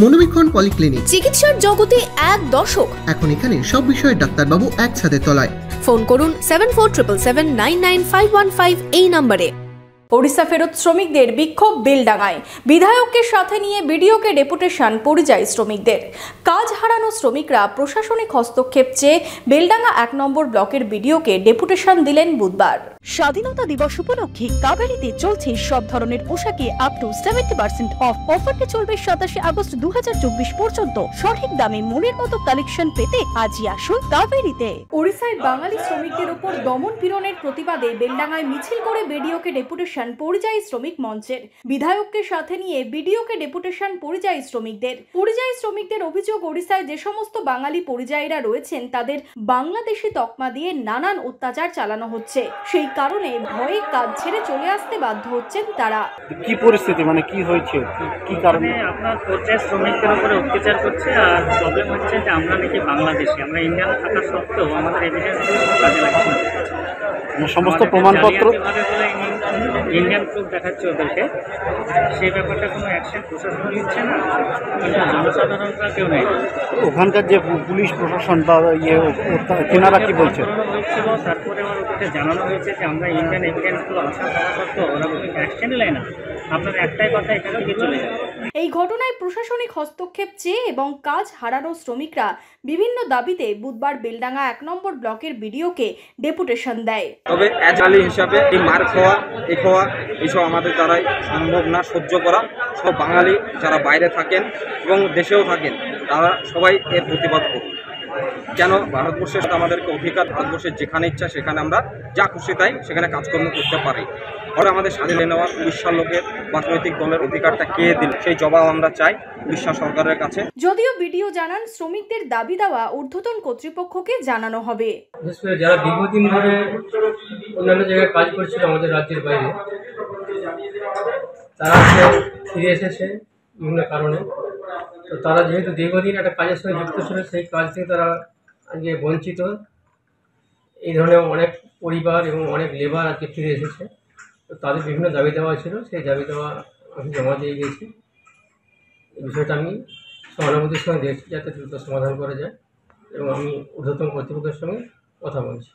মনোবীক্ষণ polyclinic, চিকিৎসার জগতে এক দশক। এখন এখানে সব বিষয়ে ডাক্তারবাবু এক ছাদের তলায়। ফোন করুন 7477799515 এই নম্বরে। ওড়িশা ফেরত শ্রমিকদের বিক্ষোভ বেলডাঙায়, বিধায়ককে সাথে নিয়ে বিডিওকে ডেপুটেশন পরিযায়ী শ্রমিকদের। কাজ হারানো শ্রমিকরা প্রশাসনিক হস্তক্ষেপ চেয়ে বেলডাঙা 1 নম্বর ব্লকের বিডিওকে ডেপুটেশন দিলেন বুধবার। স্বাধীনতা দিবস উপলক্ষে কাবেরীতে চলছে সব ধরনের পোশাকে আপ টু 70% অফ। অফারটি চলবে 27 আগস্ট 2024 পর্যন্ত। সঠিক দামে মনের মতো কালেকশন পেতে আজই আসুন কাবেরীতে। ওড়িশায় বাঙালি শ্রমিকদের উপর দমন পীড়নের প্রতিবাদে বেলডাঙায় মিছিল করে বিডিওকে ডেপুটেশন পরিযায়ী শ্রমিক মঞ্চের। বিধায়ককে সাথে নিয়ে বিডিওকে ডেপুটেশন পরিযায়ী শ্রমিকদের অভিযোগ, ওড়িশায় যে সমস্ত বাঙালি পরিযায়ীরা রয়েছেন তাদের বাংলাদেশি তকমা দিয়ে নানান অত্যাচার চালানো হচ্ছে। সেই কারণে ভয়ে কাজ ছেড়ে চলে আসতে বাধ্য হচ্ছেন তারা। কি পরিস্থিতি, মানে কি হয়েছে, কি কারণে আপনার পর্যায়ে শ্রমিকদের উপরে অত্যাচার করছে? আর প্রবলেম হচ্ছে যে আমরা নাকি বাংলাদেশি, আমরা ইন্ডিয়ান থাকা সত্ত্বেও আমাদের এভিডেন্স কাজে লাগছে না। সমস্ত প্রমাণপত্র ইন্ডিয়ান প্রুফ দেখাচ্ছে ওদেরকে, সেই ব্যাপারটা কোনো অ্যাকশন প্রশাসন নিচ্ছে না, কিন্তু জনসাধারণরা কেউ নেই। ওখানকার যে পুলিশ প্রশাসন বা তেনারা কি বলছে? হয়েছিল, তারপরে ওদেরকে জানানো হয়েছে যে আমরা ইন্ডিয়ান এভিডেন্সগুলো আশা করা সত্ত্বেও ওরা ওদেরকে অ্যাকশন নেয় না, আপনার একটাই কথা এখান থেকে চলে যাবে। এই ঘটনায় প্রশাসনিক হস্তক্ষেপ চেয়ে এবং কাজ হারানো শ্রমিকরা বিভিন্ন দাবিতে বুধবার বেলডাঙা 1 নম্বর ব্লকের বিডিওকে ডেপুটেশন দেয়। তবে অ্যাজালি হিসাবে এই মার খাওয়া এইসব আমাদের দ্বারাই সম্ভব না সহ্য করা। সব বাঙালি যারা বাইরে থাকেন এবং দেশেও থাকেন তারা সবাই এর প্রতিবাদ করুন। কেন ভারতবর্ষের সাথে আমাদেরকে অধিকার, ভারতবর্ষের যেখানে ইচ্ছা সেখানে আমরা যা খুশি তাই সেখানে কাজকর্ম করতে পারি। আর আমাদের স্বাধীন নেওয়া উড়িষ্যার লোকের রাজনৈতিক দলের অধিকারটা কে দিল, সেই জবাব আমরা চাই উড়িষ্যা সরকারের কাছে। যদিও বিডিও জানান শ্রমিকদের দাবি দেওয়া ঊর্ধ্বতন কর্তৃপক্ষকে জানানো হবে। যারা দীর্ঘদিন ধরে অন্যান্য জায়গায় কাজ করছিল আমাদের রাজ্যের বাইরে, তারা ফিরে এসেছে বিভিন্ন কারণে। তো তারা যেহেতু দীর্ঘদিন একটা কাজের সঙ্গে যুক্ত ছিল, সেই কাজ থেকে তারা আজকে বঞ্চিত। এই ধরনের অনেক পরিবার এবং অনেক লেবার আজকে ফিরে এসেছে। তো তাদের বিভিন্ন দাবি দেওয়া ছিল, সেই দাবি দেওয়া আমি জমা দিয়ে গেছি। এই বিষয়টা আমি সহানুভূতির সঙ্গে দেখছি যাতে দ্রুত সমাধান করা যায়, এবং আমি ঊর্ধ্বতন কর্তৃপক্ষের সঙ্গে কথা বলছি।